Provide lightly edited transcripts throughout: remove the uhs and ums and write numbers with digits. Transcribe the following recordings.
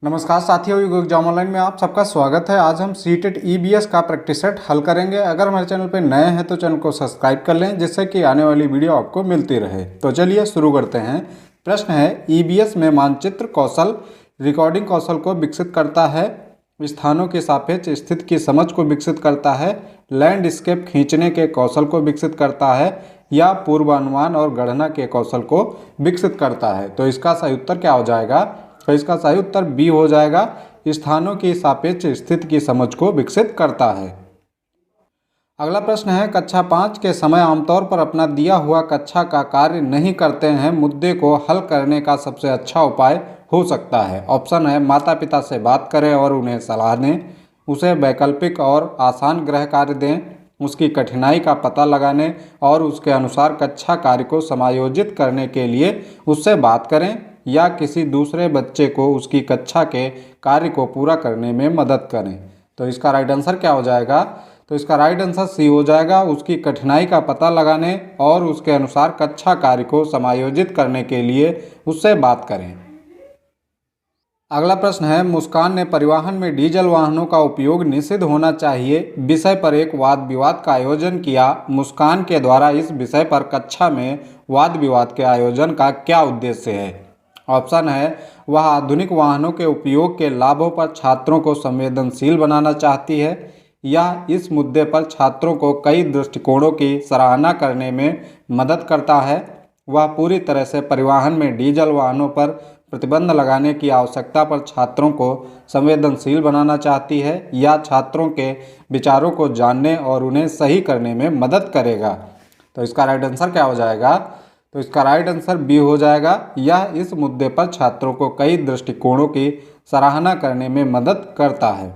नमस्कार साथियों, युग एग्जाम ऑनलाइन में आप सबका स्वागत है। आज हम सीटेट ईबीएस का प्रैक्टिस सेट हल करेंगे। अगर हमारे चैनल पर नए हैं तो चैनल को सब्सक्राइब कर लें, जिससे कि आने वाली वीडियो आपको मिलती रहे। तो चलिए शुरू करते हैं। प्रश्न है, ईबीएस में मानचित्र कौशल रिकॉर्डिंग कौशल को विकसित करता है, स्थानों के सापेक्ष स्थिति की समझ को विकसित करता है, लैंडस्केप खींचने के कौशल को विकसित करता है, या पूर्वानुमान और गणना के कौशल को विकसित करता है। तो इसका सही उत्तर क्या हो जाएगा? तो इसका सही उत्तर बी हो जाएगा, स्थानों की सापेक्ष स्थिति की समझ को विकसित करता है। अगला प्रश्न है, कक्षा 5 के समय आमतौर पर अपना दिया हुआ कक्षा का कार्य नहीं करते हैं, मुद्दे को हल करने का सबसे अच्छा उपाय हो सकता है। ऑप्शन है, माता पिता से बात करें और उन्हें सलाह दें, उसे वैकल्पिक और आसान गृह कार्य दें, उसकी कठिनाई का पता लगाने और उसके अनुसार कक्षा कार्य को समायोजित करने के लिए उससे बात करें, या किसी दूसरे बच्चे को उसकी कक्षा के कार्य को पूरा करने में मदद करें। तो इसका राइट आंसर क्या हो जाएगा? तो इसका राइट आंसर सी हो जाएगा, उसकी कठिनाई का पता लगाने और उसके अनुसार कक्षा कार्य को समायोजित करने के लिए उससे बात करें। अगला प्रश्न है, मुस्कान ने परिवहन में डीजल वाहनों का उपयोग निषिद्ध होना चाहिए विषय पर एक वाद विवाद का आयोजन किया। मुस्कान के द्वारा इस विषय पर कक्षा में वाद विवाद के आयोजन का क्या उद्देश्य है? ऑप्शन है, वह आधुनिक वाहनों के उपयोग के लाभों पर छात्रों को संवेदनशील बनाना चाहती है, या इस मुद्दे पर छात्रों को कई दृष्टिकोणों की सराहना करने में मदद करता है। वह पूरी तरह से परिवहन में डीजल वाहनों पर प्रतिबंध लगाने की आवश्यकता पर छात्रों को संवेदनशील बनाना चाहती है, या छात्रों के विचारों को जानने और उन्हें सही करने में मदद करेगा। तो इसका राइट आंसर क्या हो जाएगा? तो इसका राइट आंसर बी हो जाएगा, यह इस मुद्दे पर छात्रों को कई दृष्टिकोणों की सराहना करने में मदद करता है।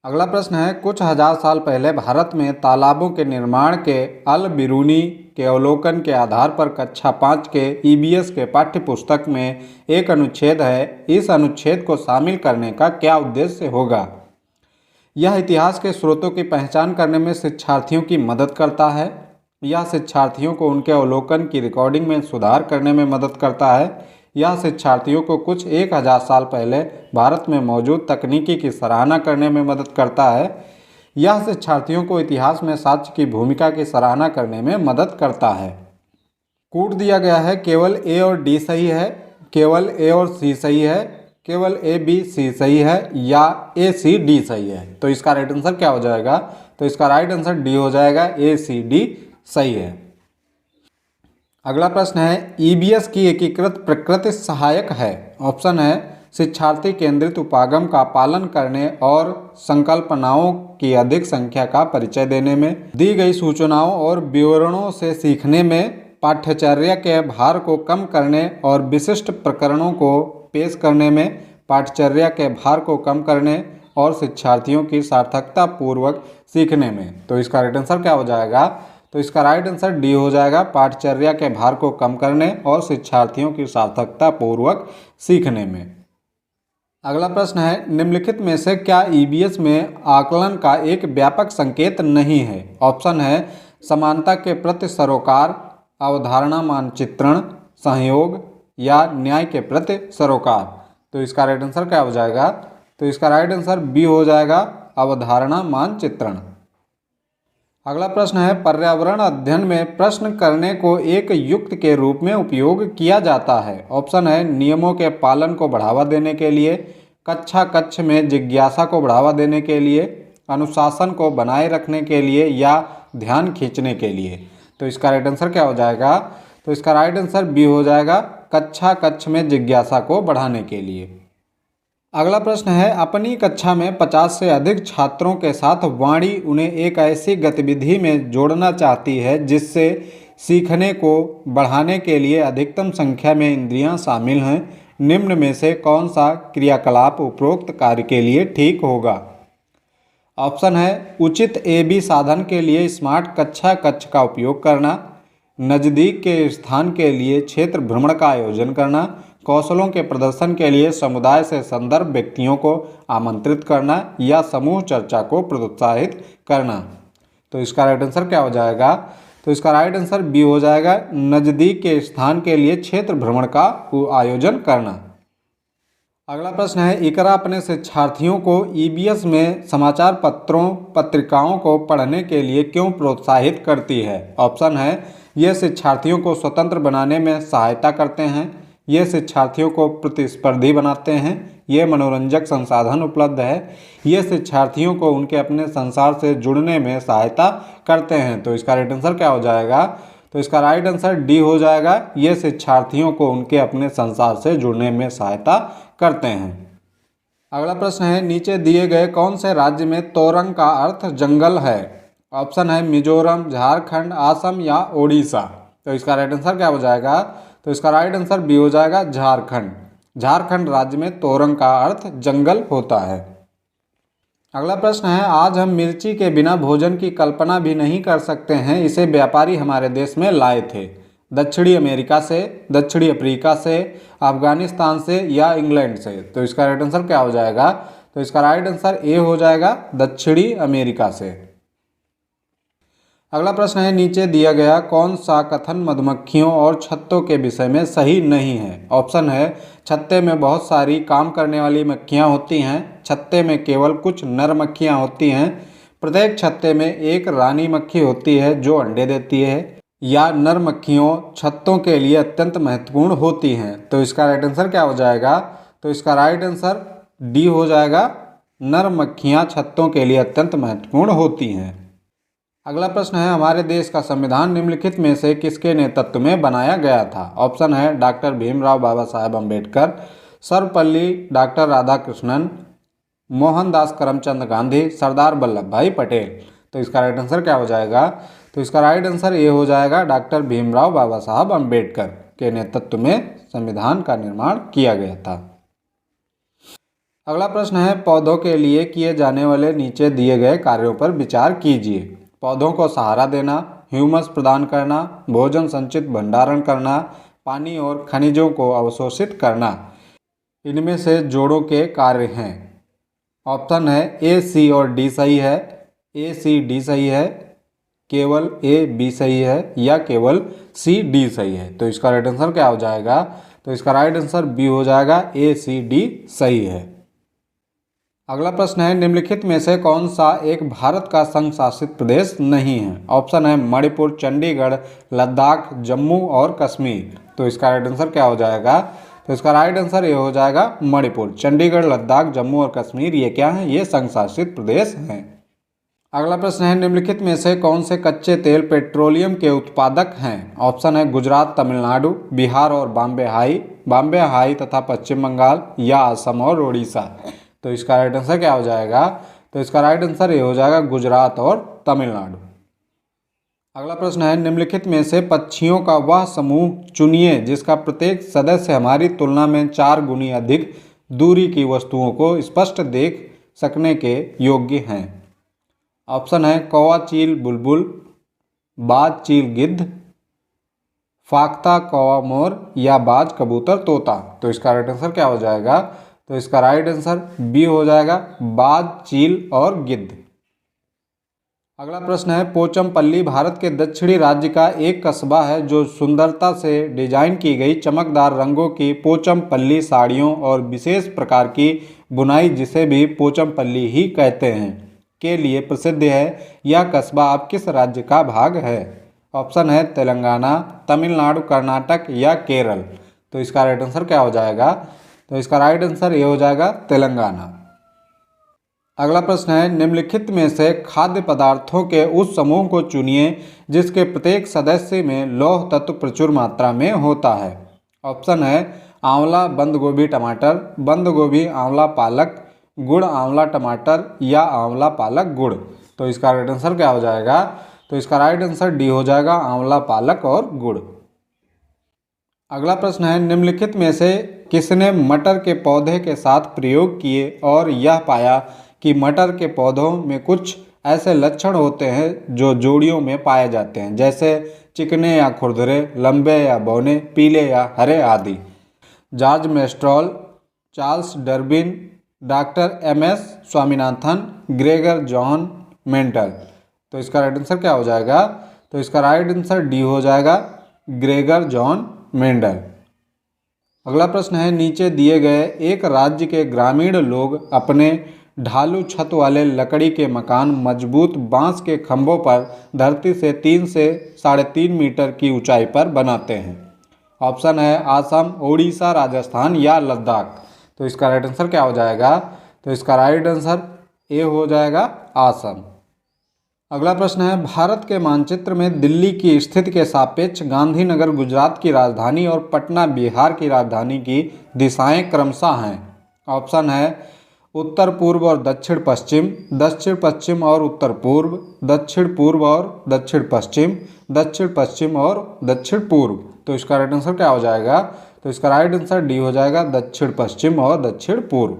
अगला प्रश्न है, कुछ हजार साल पहले भारत में तालाबों के निर्माण के अल बिरूनी के अवलोकन के आधार पर कक्षा 5 के ईबीएस के पाठ्य पुस्तक में एक अनुच्छेद है। इस अनुच्छेद को शामिल करने का क्या उद्देश्य होगा? यह इतिहास के स्रोतों की पहचान करने में शिक्षार्थियों की मदद करता है, यह शिक्षार्थियों को उनके अवलोकन की रिकॉर्डिंग में सुधार करने में मदद करता है, यह शिक्षार्थियों को कुछ 1000 साल पहले भारत में मौजूद तकनीकी की सराहना करने में मदद करता है, यह शिक्षार्थियों को इतिहास में साक्ष्य की भूमिका की सराहना करने में मदद करता है। कूट दिया गया है, केवल ए और डी सही है, केवल ए और सी सही है, केवल ए बी सी सही है, या ए सी डी सही है। तो इसका राइट आंसर क्या हो जाएगा? तो इसका राइट आंसर डी हो जाएगा, ए सी डी सही है। अगला प्रश्न है, ईबीएस की एकीकृत प्रकृति सहायक है। ऑप्शन है, शिक्षार्थी केंद्रित उपागम का पालन करने और संकल्पनाओं की अधिक संख्या का परिचय देने में, दी गई सूचनाओं और विवरणों से सीखने में, पाठ्यचर्या के भार को कम करने और विशिष्ट प्रकरणों को पेश करने में, पाठ्यचर्या के भार को कम करने और शिक्षार्थियों की सार्थकता पूर्वक सीखने में। तो इसका राइट आंसर क्या हो जाएगा? तो इसका राइट आंसर डी हो जाएगा, पाठ्यचर्या के भार को कम करने और शिक्षार्थियों की सार्थकता पूर्वक सीखने में। अगला प्रश्न है, निम्नलिखित में से क्या ईबीएस में आकलन का एक व्यापक संकेत नहीं है? ऑप्शन है, समानता के प्रति सरोकार, अवधारणा मानचित्रण, सहयोग, या न्याय के प्रति सरोकार। तो इसका राइट आंसर क्या हो जाएगा? तो इसका राइट आंसर बी हो जाएगा, अवधारणा मानचित्रण। अगला प्रश्न है, पर्यावरण अध्ययन में प्रश्न करने को एक युक्ति के रूप में उपयोग किया जाता है। ऑप्शन है, नियमों के पालन को बढ़ावा देने के लिए, कक्ष में जिज्ञासा को बढ़ावा देने के लिए, अनुशासन को बनाए रखने के लिए, या ध्यान खींचने के लिए। तो इसका राइट आंसर क्या हो जाएगा? तो इसका राइट आंसर बी हो जाएगा, कक्ष में जिज्ञासा को बढ़ाने के लिए। अगला प्रश्न है, अपनी कक्षा में 50 से अधिक छात्रों के साथ वाणी उन्हें एक ऐसी गतिविधि में जोड़ना चाहती है जिससे सीखने को बढ़ाने के लिए अधिकतम संख्या में इंद्रियां शामिल हैं। निम्न में से कौन सा क्रियाकलाप उपरोक्त कार्य के लिए ठीक होगा? ऑप्शन है, उचित ए-बी साधन के लिए स्मार्ट कक्ष का उपयोग करना, नज़दीक के स्थान के लिए क्षेत्र भ्रमण का आयोजन करना, कौशलों के प्रदर्शन के लिए समुदाय से संदर्भ व्यक्तियों को आमंत्रित करना, या समूह चर्चा को प्रोत्साहित करना। तो इसका राइट आंसर क्या हो जाएगा? तो इसका राइट आंसर बी हो जाएगा, नज़दीक के स्थान के लिए क्षेत्र भ्रमण का आयोजन करना। अगला प्रश्न है, इकरा अपने शिक्षार्थियों को ईबीएस में समाचार पत्रों पत्रिकाओं को पढ़ने के लिए क्यों प्रोत्साहित करती है? ऑप्शन है, ये शिक्षार्थियों को स्वतंत्र बनाने में सहायता करते हैं, ये शिक्षार्थियों को प्रतिस्पर्धी बनाते हैं, ये मनोरंजक संसाधन उपलब्ध है, ये शिक्षार्थियों को उनके अपने संसार से जुड़ने में सहायता करते हैं। तो इसका राइट आंसर क्या हो जाएगा? तो इसका राइट आंसर डी हो जाएगा, ये शिक्षार्थियों को उनके अपने संसार से जुड़ने में सहायता करते हैं। अगला प्रश्न है, नीचे दिए गए कौन से राज्य में तोरंग का अर्थ जंगल है? ऑप्शन है मिजोरम, झारखंड, असम या ओडिशा। तो इसका राइट आंसर क्या हो जाएगा? तो इसका राइट आंसर बी हो जाएगा, झारखंड। झारखंड राज्य में तोरंग का अर्थ जंगल होता है। अगला प्रश्न है, आज हम मिर्ची के बिना भोजन की कल्पना भी नहीं कर सकते हैं, इसे व्यापारी हमारे देश में लाए थे। दक्षिणी अमेरिका से, दक्षिणी अफ्रीका से, अफगानिस्तान से या इंग्लैंड से। तो इसका राइट आंसर क्या हो जाएगा? तो इसका राइट आंसर ए हो जाएगा, दक्षिणी अमेरिका से। अगला प्रश्न है, नीचे दिया गया कौन सा कथन मधुमक्खियों और छत्तों के विषय में सही नहीं है? ऑप्शन है, छत्ते में बहुत सारी काम करने वाली मक्खियाँ होती हैं, छत्ते में केवल कुछ नर मक्खियाँ होती हैं, प्रत्येक छत्ते में एक रानी मक्खी होती है जो अंडे देती है, या नर मक्खियों छत्तों के लिए अत्यंत महत्वपूर्ण होती हैं। तो इसका राइट आंसर क्या हो जाएगा? तो इसका राइट आंसर डी हो जाएगा, नर मक्खियाँ छत्तों के लिए अत्यंत महत्वपूर्ण होती हैं। अगला प्रश्न है, हमारे देश का संविधान निम्नलिखित में से किसके नेतृत्व में बनाया गया था? ऑप्शन है, डॉक्टर भीमराव बाबा साहेब अम्बेडकर, सर्वपल्ली डॉक्टर राधाकृष्णन, मोहनदास करमचंद गांधी, सरदार वल्लभ भाई पटेल। तो इसका राइट आंसर क्या हो जाएगा? तो इसका राइट आंसर ये हो जाएगा, डॉक्टर भीमराव बाबा साहब अम्बेडकर के नेतृत्व में संविधान का निर्माण किया गया था। अगला प्रश्न है, पौधों के लिए किए जाने वाले नीचे दिए गए कार्यों पर विचार कीजिए। पौधों को सहारा देना, ह्यूमस प्रदान करना, भोजन संचित भंडारण करना, पानी और खनिजों को अवशोषित करना। इनमें से जोड़ों के कार्य हैं। ऑप्शन है, ए, सी और डी सही है, ए, सी, डी सही है, केवल ए, बी सही है या केवल सी, डी सही है। तो इसका राइट आंसर क्या हो जाएगा? तो इसका राइट आंसर बी हो जाएगा, ए, सी, डी सही है। अगला प्रश्न है, निम्नलिखित में से कौन सा एक भारत का संघ शासित प्रदेश नहीं है? ऑप्शन है, मणिपुर, चंडीगढ़, लद्दाख, जम्मू और कश्मीर। तो इसका राइट आंसर क्या हो जाएगा? तो इसका राइट आंसर ये हो जाएगा, मणिपुर। चंडीगढ़, लद्दाख, जम्मू और कश्मीर ये क्या है? ये संघ शासित प्रदेश हैं। अगला प्रश्न है, निम्नलिखित में से कौन से कच्चे तेल पेट्रोलियम के उत्पादक हैं? ऑप्शन है, गुजरात, तमिलनाडु, बिहार और बॉम्बे हाई तथा पश्चिम बंगाल या असम और उड़ीसा। तो इसका राइट आंसर क्या हो जाएगा? तो इसका राइट आंसर ये हो जाएगा, गुजरात और तमिलनाडु। अगला प्रश्न है, निम्नलिखित में से पक्षियों का वह समूह चुनिए जिसका प्रत्येक सदस्य हमारी तुलना में 4 गुनी अधिक दूरी की वस्तुओं को स्पष्ट देख सकने के योग्य हैं। ऑप्शन है, कौवा चील बुलबुल, बाज चील गिद्ध, फाख्ता कौवा मोर या बाज कबूतर तोता। तो इसका राइट आंसर क्या हो जाएगा? तो इसका राइट आंसर बी हो जाएगा, बाज चील और गिद्ध। अगला प्रश्न है, पोचमपल्ली भारत के दक्षिणी राज्य का एक कस्बा है जो सुंदरता से डिजाइन की गई चमकदार रंगों की पोचमपल्ली साड़ियों और विशेष प्रकार की बुनाई, जिसे भी पोचमपल्ली ही कहते हैं, के लिए प्रसिद्ध है। यह कस्बा अब किस राज्य का भाग है? ऑप्शन है, तेलंगाना, तमिलनाडु, कर्नाटक या केरल। तो इसका राइट आंसर क्या हो जाएगा? तो इसका राइट आंसर ये हो जाएगा, तेलंगाना। अगला प्रश्न है, निम्नलिखित में से खाद्य पदार्थों के उस समूह को चुनिए जिसके प्रत्येक सदस्य में लौह तत्व प्रचुर मात्रा में होता है। ऑप्शन है, आंवला, बंद गोभी, टमाटर, बंद गोभी, आंवला, पालक, गुड़, आंवला, टमाटर या आंवला, पालक, गुड़। तो इसका राइट आंसर क्या हो जाएगा? तो इसका राइट आंसर डी हो जाएगा, आंवला, पालक और गुड़। अगला प्रश्न है, निम्नलिखित में से किसने मटर के पौधे के साथ प्रयोग किए और यह पाया कि मटर के पौधों में कुछ ऐसे लक्षण होते हैं जो जोड़ियों में पाए जाते हैं, जैसे चिकने या खुरदरे, लंबे या बौने, पीले या हरे आदि? George Mestral, Charles Darwin, doctor M S. Swaminathan, Gregor John Mendel. तो इसका राइट आंसर क्या हो जाएगा? तो इसका राइट आंसर डी हो जाएगा, ग्रेगर जॉन मेंडल। अगला प्रश्न है, नीचे दिए गए एक राज्य के ग्रामीण लोग अपने ढालू छत वाले लकड़ी के मकान मजबूत बांस के खंभों पर धरती से 3 से 3.5 मीटर की ऊंचाई पर बनाते हैं। ऑप्शन है असम, उड़ीसा, राजस्थान या लद्दाख। तो इसका राइट आंसर क्या हो जाएगा? तो इसका राइट आंसर ए हो जाएगा असम। अगला प्रश्न है, भारत के मानचित्र में दिल्ली की स्थिति के सापेक्ष गांधीनगर गुजरात की राजधानी और पटना बिहार की राजधानी की दिशाएं क्रमशः हैं। ऑप्शन है उत्तर पूर्व और दक्षिण पश्चिम, दक्षिण पश्चिम और उत्तर पूर्व, दक्षिण पूर्व और दक्षिण पश्चिम, दक्षिण पश्चिम और दक्षिण पूर्व। तो इसका राइट आंसर क्या हो जाएगा? तो इसका राइट आंसर डी हो जाएगा, दक्षिण पश्चिम और दक्षिण पूर्व।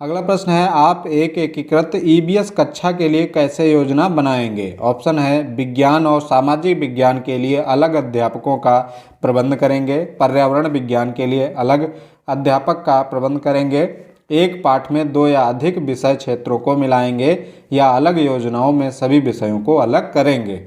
अगला प्रश्न है, आप एक एकीकृत ईबीएस कक्षा के लिए कैसे योजना बनाएंगे? ऑप्शन है विज्ञान और सामाजिक विज्ञान के लिए अलग अध्यापकों का प्रबंध करेंगे, पर्यावरण विज्ञान के लिए अलग अध्यापक का प्रबंध करेंगे, एक पाठ में 2 या अधिक विषय क्षेत्रों को मिलाएंगे, या अलग योजनाओं में सभी विषयों को अलग करेंगे।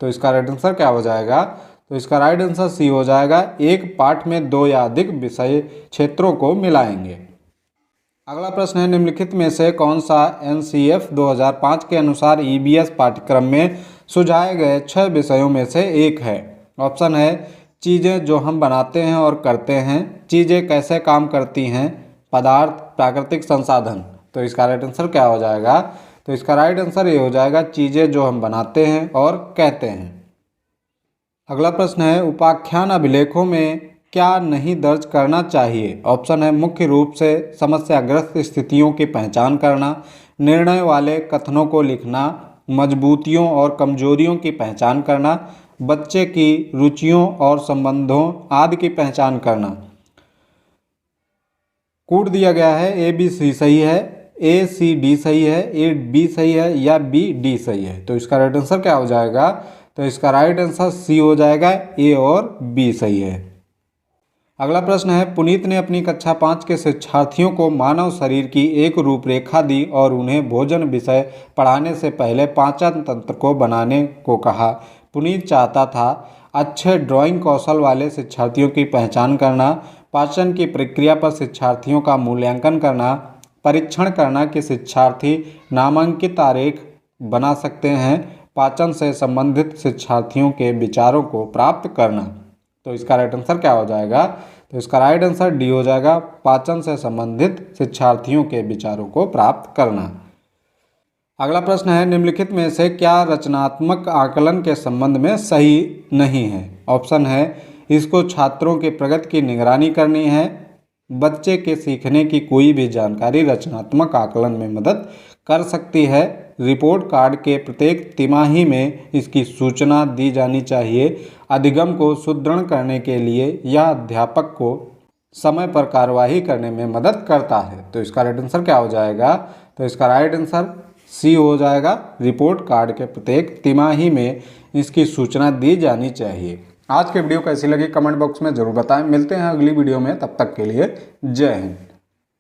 तो इसका राइट आंसर क्या हो जाएगा? तो इसका राइट आंसर सी हो जाएगा, एक पाठ में 2 या अधिक विषय क्षेत्रों को मिलाएंगे। अगला प्रश्न है, निम्नलिखित में से कौन सा एनसीएफ 2005 के अनुसार ईबीएस पाठ्यक्रम में सुझाए गए 6 विषयों में से एक है? ऑप्शन है चीज़ें जो हम बनाते हैं और करते हैं, चीज़ें कैसे काम करती हैं, पदार्थ, प्राकृतिक संसाधन। तो इसका राइट आंसर क्या हो जाएगा? तो इसका राइट आंसर ये हो जाएगा, चीज़ें जो हम बनाते हैं और कहते हैं। अगला प्रश्न है, उपाख्यान अभिलेखों में क्या नहीं दर्ज करना चाहिए? ऑप्शन है मुख्य रूप से समस्याग्रस्त स्थितियों की पहचान करना, निर्णय वाले कथनों को लिखना, मजबूतियों और कमजोरियों की पहचान करना, बच्चे की रुचियों और संबंधों आदि की पहचान करना। कोड दिया गया है, ए बी सी सही है, ए सी डी सही है, ए बी सही है या बी डी सही है। तो इसका राइट आंसर क्या हो जाएगा? तो इसका राइट आंसर सी हो जाएगा, ए और बी सही है। अगला प्रश्न है, पुनीत ने अपनी कक्षा 5 के शिक्षार्थियों को मानव शरीर की एक रूपरेखा दी और उन्हें भोजन विषय पढ़ाने से पहले पाचन तंत्र को बनाने को कहा। पुनीत चाहता था अच्छे ड्राइंग कौशल वाले शिक्षार्थियों की पहचान करना, पाचन की प्रक्रिया पर शिक्षार्थियों का मूल्यांकन करना, परीक्षण करना कि शिक्षार्थी नामांकित आरेख बना सकते हैं, पाचन से संबंधित शिक्षार्थियों के विचारों को प्राप्त करना। तो इसका राइट आंसर क्या हो जाएगा? तो इसका राइट आंसर डी हो जाएगा, पाचन से संबंधित शिक्षार्थियों के विचारों को प्राप्त करना। अगला प्रश्न है, निम्नलिखित में से क्या रचनात्मक आकलन के संबंध में सही नहीं है? ऑप्शन है इसको छात्रों के प्रगति की निगरानी करनी है, बच्चे के सीखने की कोई भी जानकारी रचनात्मक आकलन में मदद कर सकती है, रिपोर्ट कार्ड के प्रत्येक तिमाही में इसकी सूचना दी जानी चाहिए, अधिगम को सुदृढ़ करने के लिए यह अध्यापक को समय पर कार्यवाही करने में मदद करता है। तो इसका राइट आंसर क्या हो जाएगा? तो इसका राइट आंसर सी हो जाएगा, रिपोर्ट कार्ड के प्रत्येक तिमाही में इसकी सूचना दी जानी चाहिए। आज के वीडियो कैसी लगी कमेंट बॉक्स में जरूर बताएं। मिलते हैं अगली वीडियो में, तब तक के लिए जय हिंद।